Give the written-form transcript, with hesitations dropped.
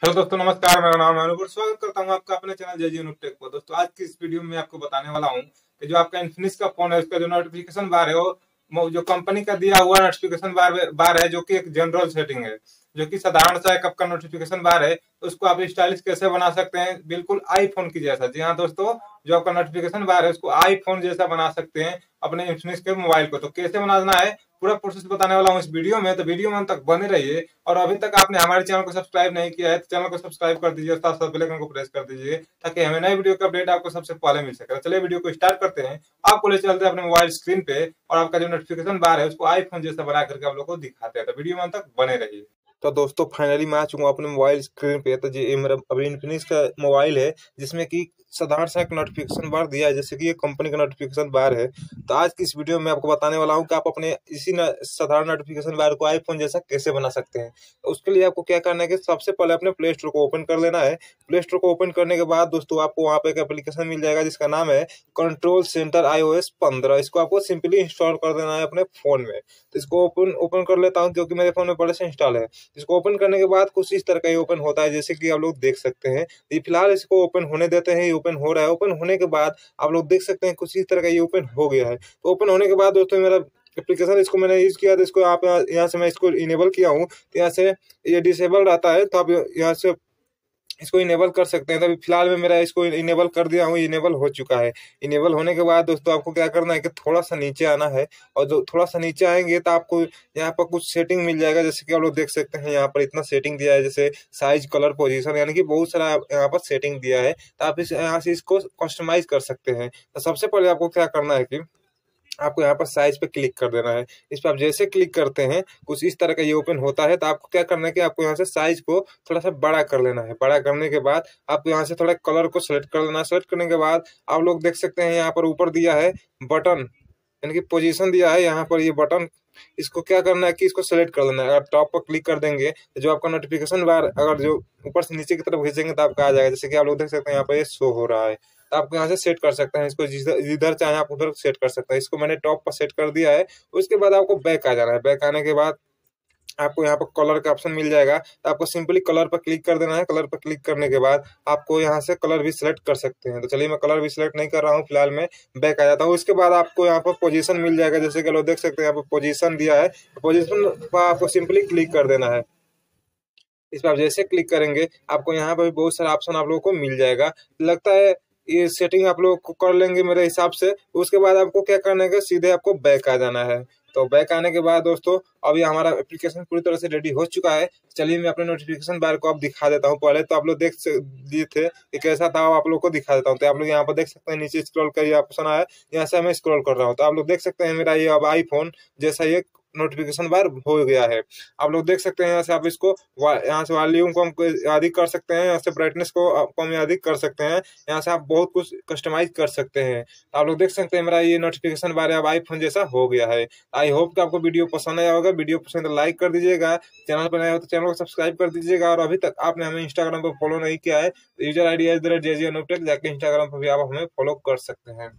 Hello दोस्तों, नमस्कार। मेरा नाम है अनुपुर। स्वागत करता हूं आपका अपने चैनल जे टेक पर। दोस्तों, आज की इस वीडियो में आपको बताने वाला हूं कि जो आपका इन्फिनिक्स का फोन है उसका जो नोटिफिकेशन बार है वो जो कंपनी का दिया हुआ नोटिफिकेशन बार है, जो कि एक जनरल सेटिंग है, जो कि साधारण सा एक आपका नोटिफिकेशन बार है। उसको आप स्टाइलिश कैसे बना सकते हैं, बिल्कुल आईफोन की जैसा। जी हाँ दोस्तों, जो आपका नोटिफिकेशन बार है उसको आईफोन जैसा बना सकते हैं अपने इन्फिनिक्स के मोबाइल को। तो कैसे बनाना है पूरा प्रोसेस बताने वाला हूँ इस वीडियो में, तो वीडियो में अंत तक बने रहिए। और अभी तक आपने हमारे चैनल को सब्सक्राइब नहीं किया है तो चैनल को सब्सक्राइब कर दीजिए, साथ साथ बेल आइकन को प्रेस कर दीजिए ताकि हमें नए वीडियो का अपडेट आपको सबसे पहले मिल सके। चलिए वीडियो को स्टार्ट करते हैं। आपको ले चलते हैं अपने मोबाइल स्क्रीन पे और आपका जो नोटिफिकेशन बार है उसको आईफोन जैसा बना करके आप लोग को दिखाते हैं। तो वीडियो में अंत तक बने रहिए। तो दोस्तों, फाइनली मैं आ चुका हूँ अपने मोबाइल स्क्रीन पे। तो ये मेरा अभी इन्फिनिक्स का मोबाइल है, जिसमें कि साधारण सा एक नोटिफिकेशन बार दिया है, जैसे कि ये कंपनी का नोटिफिकेशन बार है। तो आज की इस वीडियो में आपको बताने वाला हूँ कि आप अपने इसी साधारण नोटिफिकेशन बार को आईफोन जैसा कैसे बना सकते हैं। तो उसके लिए आपको क्या करना है कि सबसे पहले अपने प्ले स्टोर को ओपन कर लेना है। प्ले स्टोर को ओपन करने के बाद दोस्तों आपको वहाँ पे एक एप्लीकेशन मिल जाएगा जिसका नाम है कंट्रोल सेंटर iOS 15। इसको आपको सिंपली इंस्टॉल कर देना है अपने फोन में। तो इसको ओपन कर लेता हूँ क्योंकि मेरे फोन में पहले से इंस्टॉल है। इसको ओपन करने के बाद कुछ इस तरह का ये ओपन होता है, जैसे कि आप लोग देख सकते हैं। ये फिलहाल इसको ओपन होने देते हैं। ये ओपन हो रहा है। ओपन होने के बाद आप लोग देख सकते हैं कुछ इस तरह का ये ओपन हो गया है। तो ओपन होने के बाद दोस्तों मेरा एप्लीकेशन इसको मैंने यूज किया, तो इसको आप यहाँ से मैं इसको इनेबल किया हूँ। तो यहाँ से ये डिसेबल रहता है, तो आप यहाँ से इसको इनेबल कर सकते हैं। तो अभी फिलहाल में मेरा इसको इनेबल कर दिया हूँ, इनेबल हो चुका है। इनेबल होने के बाद दोस्तों आपको क्या करना है कि थोड़ा सा नीचे आना है, और जो थोड़ा सा नीचे आएंगे तो आपको यहाँ पर कुछ सेटिंग मिल जाएगा, जैसे कि आप लोग देख सकते हैं। यहाँ पर इतना सेटिंग दिया है, जैसे साइज, कलर, पोजीशन, यानी कि बहुत सारा यहाँ पर सेटिंग दिया है। तो आप यहाँ से इसको कस्टमाइज कर सकते हैं। तो सबसे पहले आपको क्या करना है कि आपको यहाँ पर साइज पे क्लिक कर देना है। इस पर आप जैसे क्लिक करते हैं कुछ इस तरह का ये ओपन होता है। तो आपको क्या करना है कि आपको यहाँ से साइज को थोड़ा सा बड़ा कर लेना है। बड़ा करने के बाद आपको यहाँ से थोड़ा कलर को सेलेक्ट कर लेना है। सेलेक्ट करने के बाद आप लोग देख सकते हैं यहाँ पर ऊपर दिया है बटन, यानी कि पोजीशन दिया है यहाँ पर ये बटन। इसको क्या करना है कि इसको सेलेक्ट कर लेना है। अगर टॉप पर क्लिक कर देंगे तो जो आपका नोटिफिकेशन बार अगर जो ऊपर से नीचे की तरफ खींचेंगे तो आपका आ जाएगा, जैसे कि आप लोग देख सकते हैं यहाँ पर ये शो हो रहा है। तो आप यहाँ से सेट कर सकते हैं इसको, जिधर चाहे आप उधर सेट कर सकते हैं। इसको मैंने टॉप पर सेट कर दिया है। उसके बाद आपको बैक आ जाना है। बैक आने के बाद आपको यहाँ पर कलर का ऑप्शन मिल जाएगा। तो आपको सिंपली कलर पर क्लिक कर देना है। कलर पर क्लिक करने के बाद आपको यहाँ से कलर भी सिलेक्ट कर सकते हैं। तो चलिए मैं कलर भी सिलेक्ट नहीं कर रहा हूँ, फिलहाल मैं बैक आ जाता हूँ। उसके बाद आपको यहाँ पर पोजीशन मिल जाएगा, जैसे कि लोग देख सकते हैं यहाँ पर पोजीशन दिया है। पोजीशन पर आपको सिंपली क्लिक कर देना है। इस पर आप जैसे क्लिक करेंगे आपको यहाँ पर भी बहुत सारा ऑप्शन आप लोगों को मिल जाएगा। लगता है ये सेटिंग आप लोग को कर लेंगे मेरे हिसाब से। उसके बाद आपको क्या करना है कि सीधे आपको बैक आ जाना है। तो बैक आने के बाद दोस्तों अभी हमारा एप्लीकेशन पूरी तरह से रेडी हो चुका है। चलिए मैं अपने नोटिफिकेशन बार को आप दिखा देता हूँ। पहले तो आप लोग देख दिए थे कि कैसा था, आप लोग को दिखा देता हूँ। तो आप लोग यहाँ पर देख सकते हैं नीचे स्क्रॉल का ये ऑप्शन आया, यहाँ से मैं स्क्रॉल कर रहा हूँ। तो आप लोग देख सकते हैं मेरा ये अब आईफोन जैसा ये नोटिफिकेशन बार हो गया है। आप लोग देख सकते हैं यहाँ से आप इसको यहाँ से वॉल्यूम को हम अधिक कर सकते हैं, यहाँ से ब्राइटनेस को कम या अधिक कर सकते हैं। यहाँ से आप बहुत कुछ कस्टमाइज कर सकते हैं। आप लोग देख सकते हैं मेरा ये नोटिफिकेशन बार अब आईफोन जैसा हो गया है। आई होप कि आपको वीडियो पसंद आया होगा। वीडियो पसंद तो लाइक कर दीजिएगा, चैनल पर नया हो तो चैनल को सब्सक्राइब कर दीजिएगा। और अभी तक आपने हमें इंस्टाग्राम पर फॉलो नहीं किया है तो यूजर ID @JJ अनुटेक जाके इंस्टाग्राम पर भी आप हमें फॉलो कर सकते हैं।